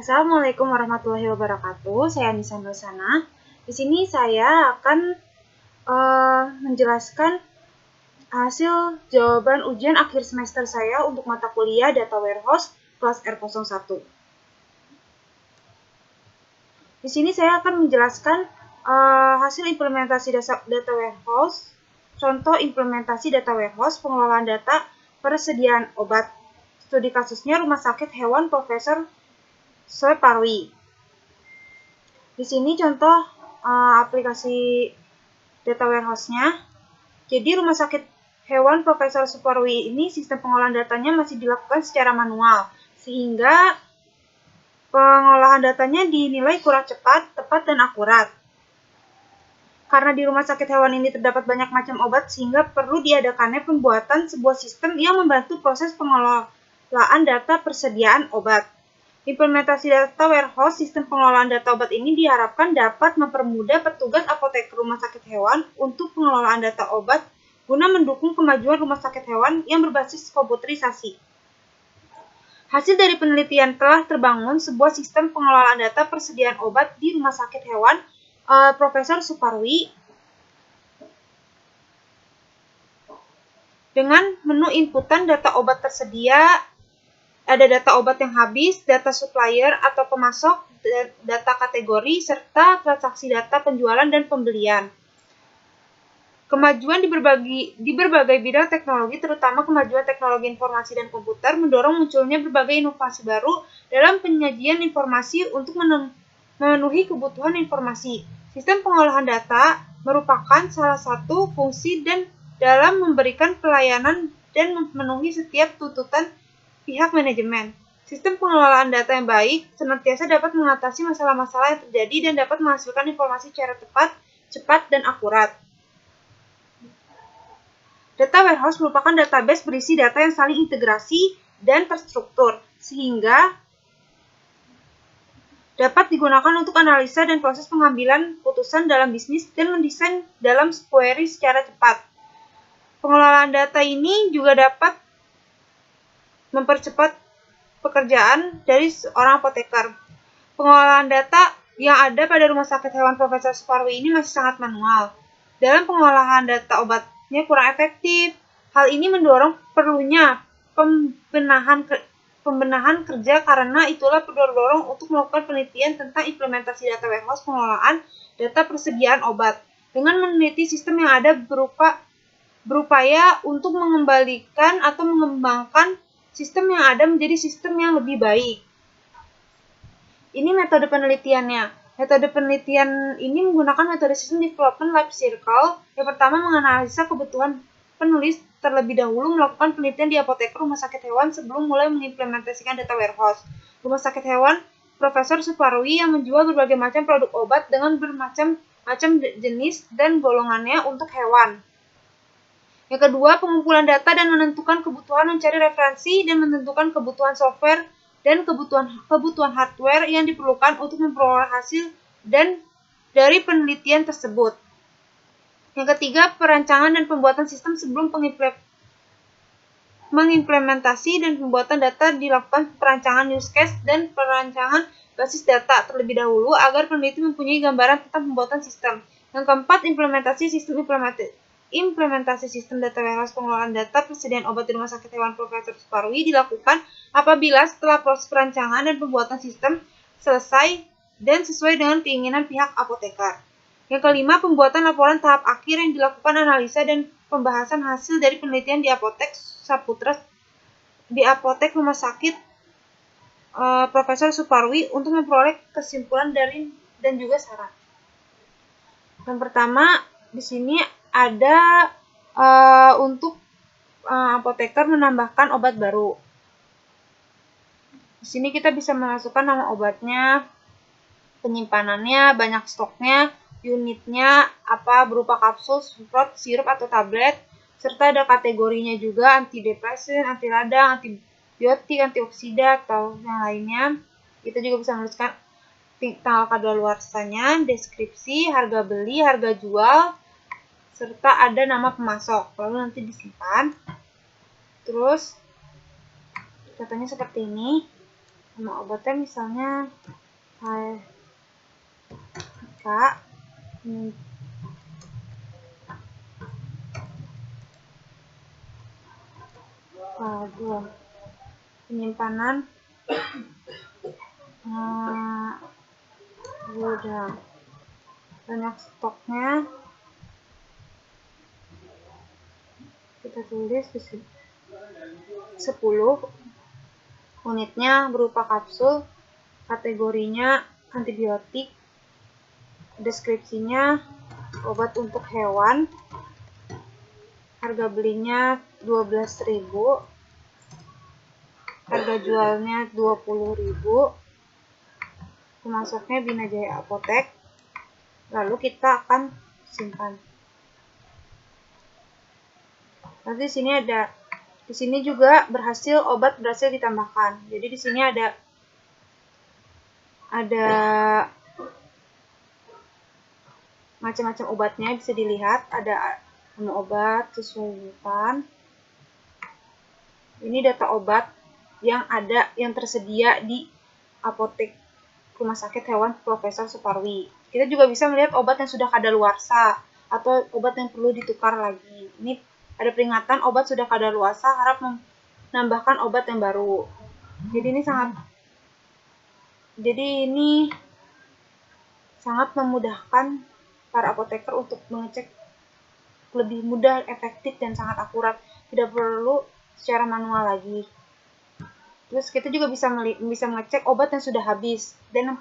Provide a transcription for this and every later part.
Assalamualaikum warahmatullahi wabarakatuh. Saya Anissa Nusana. Di sini saya akan menjelaskan hasil jawaban ujian akhir semester saya untuk mata kuliah Data Warehouse kelas R01. Di sini saya akan menjelaskan hasil implementasi Data Warehouse, contoh implementasi Data Warehouse, pengelolaan data, persediaan obat. Studi kasusnya Rumah Sakit Hewan Profesor Suparwi. Di sini contoh aplikasi data warehouse-nya. Jadi Rumah Sakit Hewan Profesor Suparwi ini sistem pengolahan datanya masih dilakukan secara manual, sehingga pengolahan datanya dinilai kurang cepat, tepat, dan akurat. Karena di Rumah Sakit Hewan ini terdapat banyak macam obat, sehingga perlu diadakannya pembuatan sebuah sistem yang membantu proses pengelolaan data persediaan obat. Implementasi Data Warehouse sistem pengelolaan data obat ini diharapkan dapat mempermudah petugas apoteker rumah sakit hewan untuk pengelolaan data obat guna mendukung kemajuan rumah sakit hewan yang berbasis komputerisasi. Hasil dari penelitian telah terbangun sebuah sistem pengelolaan data persediaan obat di rumah sakit hewan Profesor Suparwi dengan menu inputan data obat tersedia. Ada data obat yang habis, data supplier atau pemasok, data kategori, serta transaksi data penjualan dan pembelian. Kemajuan di berbagai bidang teknologi, terutama kemajuan teknologi informasi dan komputer, mendorong munculnya berbagai inovasi baru dalam penyajian informasi untuk memenuhi kebutuhan informasi. Sistem pengolahan data merupakan salah satu fungsi dan dalam memberikan pelayanan dan memenuhi setiap tuntutan pihak manajemen. Sistem pengelolaan data yang baik senantiasa dapat mengatasi masalah-masalah yang terjadi dan dapat menghasilkan informasi secara tepat, cepat, dan akurat. Data warehouse merupakan database berisi data yang saling integrasi dan terstruktur, sehingga dapat digunakan untuk analisa dan proses pengambilan putusan dalam bisnis dan mendesain dalam query secara cepat. Pengelolaan data ini juga dapat mempercepat pekerjaan dari seorang apoteker. Pengelolaan data yang ada pada Rumah Sakit Hewan Profesor Suparwi ini masih sangat manual. Dalam pengolahan data obatnya kurang efektif. Hal ini mendorong perlunya pembenahan kerja, karena itulah mendorong untuk melakukan penelitian tentang implementasi data warehouse pengelolaan data persediaan obat. Dengan meneliti sistem yang ada berupaya untuk mengembalikan atau mengembangkan sistem yang ada menjadi sistem yang lebih baik. Ini metode penelitiannya. Metode penelitian ini menggunakan metode System Development Life Cycle. Yang pertama, menganalisa kebutuhan penulis terlebih dahulu, melakukan penelitian di apoteker rumah sakit hewan sebelum mulai mengimplementasikan data warehouse. Rumah sakit hewan Profesor Suparwi yang menjual berbagai macam produk obat dengan bermacam-macam jenis dan golongannya untuk hewan. Yang kedua, pengumpulan data dan menentukan kebutuhan, mencari referensi dan menentukan kebutuhan software dan kebutuhan hardware yang diperlukan untuk memperoleh hasil dan dari penelitian tersebut. Yang ketiga, perancangan dan pembuatan sistem sebelum mengimplementasi dan pembuatan data dilakukan perancangan use case dan perancangan basis data terlebih dahulu agar peneliti mempunyai gambaran tentang pembuatan sistem. Yang keempat, implementasi sistem data warehouse pengelolaan data persediaan obat di Rumah Sakit Hewan Profesor Suparwi dilakukan apabila setelah proses perancangan dan pembuatan sistem selesai dan sesuai dengan keinginan pihak apoteker. Yang kelima, pembuatan laporan tahap akhir yang dilakukan analisa dan pembahasan hasil dari penelitian di apotek Rumah Sakit Profesor Suparwi untuk memperoleh kesimpulan dan juga saran. Yang pertama, di sini ada untuk apoteker menambahkan obat baru. Di sini kita bisa memasukkan nama obatnya, penyimpanannya, banyak stoknya, unitnya apa berupa kapsul, semprot, sirup atau tablet, serta ada kategorinya juga, antidepresan, anti radang, antibiotik, antioksida atau yang lainnya. Kita juga bisa menuliskan tanggal kadaluarsanya, deskripsi, harga beli, harga jual, serta ada nama pemasok. Lalu nanti disimpan. Terus datanya seperti ini. Nama obatnya misalnya penyimpanan gudang, banyak stoknya, kita tulis di sini 10 unitnya berupa kapsul, kategorinya antibiotik, deskripsinya obat untuk hewan, harga belinya 12.000, harga jualnya 20.000, pemasoknya Bina Jaya Apotek. Lalu kita akan simpan. Nanti di sini juga obat berhasil ditambahkan. Jadi di sini ada macam-macam obatnya, bisa dilihat, ada nama obat sesuai urutan. Ini data obat yang tersedia di apotek Rumah Sakit Hewan Profesor Suparwi. Kita juga bisa melihat obat yang sudah kadaluarsa atau obat yang perlu ditukar lagi. Ini ada peringatan obat sudah kadaluarsa, harap menambahkan obat yang baru. Jadi ini sangat memudahkan para apoteker untuk mengecek lebih mudah, efektif, dan sangat akurat. Tidak perlu secara manual lagi. Terus kita juga bisa mengecek obat yang sudah habis dan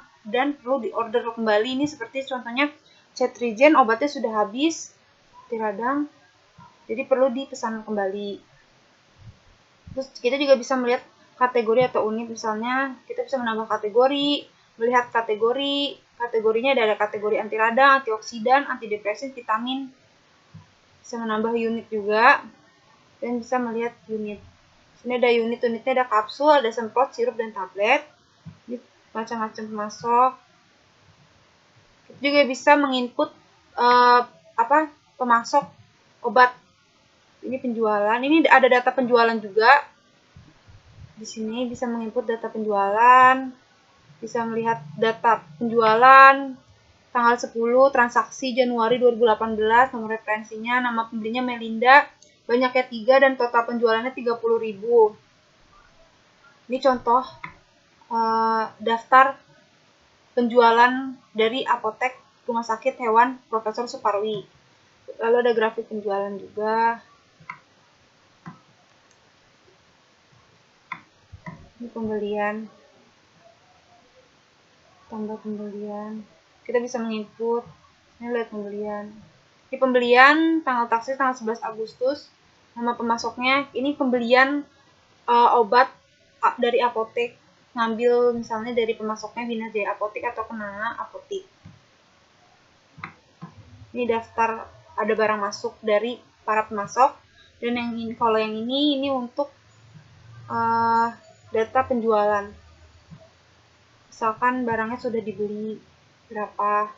perlu diorder kembali. Ini seperti contohnya Cetrigen, obatnya sudah habis di radang, jadi perlu dipesan kembali. Terus kita juga bisa melihat kategori atau unit, misalnya kita bisa menambah kategori, melihat kategorinya ada kategori anti radang, antioksidan, antidepresan, vitamin. Bisa menambah unit juga dan bisa melihat unit. Ini ada unitnya, ada kapsul, ada semprot, sirup, dan tablet. Ini macam-macam pemasok. Kita juga bisa menginput pemasok obat. Ini penjualan. Ini ada data penjualan juga. Di sini bisa menginput data penjualan. Bisa melihat data penjualan tanggal 10 transaksi Januari 2018, nomor referensinya, nama pembelinya Melinda, banyaknya 3 dan total penjualannya 30.000. Ini contoh daftar penjualan dari apotek Rumah Sakit Hewan Profesor Suparwi. Lalu ada grafik penjualan juga. Ini pembelian, tambah pembelian. Kita bisa menginput. Ini lihat pembelian. Ini pembelian tanggal taksi tanggal 11 Agustus. Nama pemasoknya. Ini pembelian obat dari apotek. Ngambil misalnya dari pemasoknya Bina Jaya Apotek atau Kenanga Apotek. Ini daftar, ada barang masuk dari para pemasok. Dan kalau yang ini untuk data penjualan. Misalkan barangnya sudah dibeli berapa.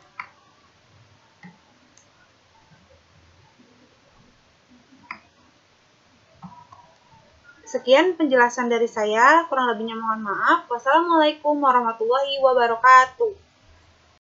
Sekian penjelasan dari saya, kurang lebihnya mohon maaf. Wassalamualaikum warahmatullahi wabarakatuh.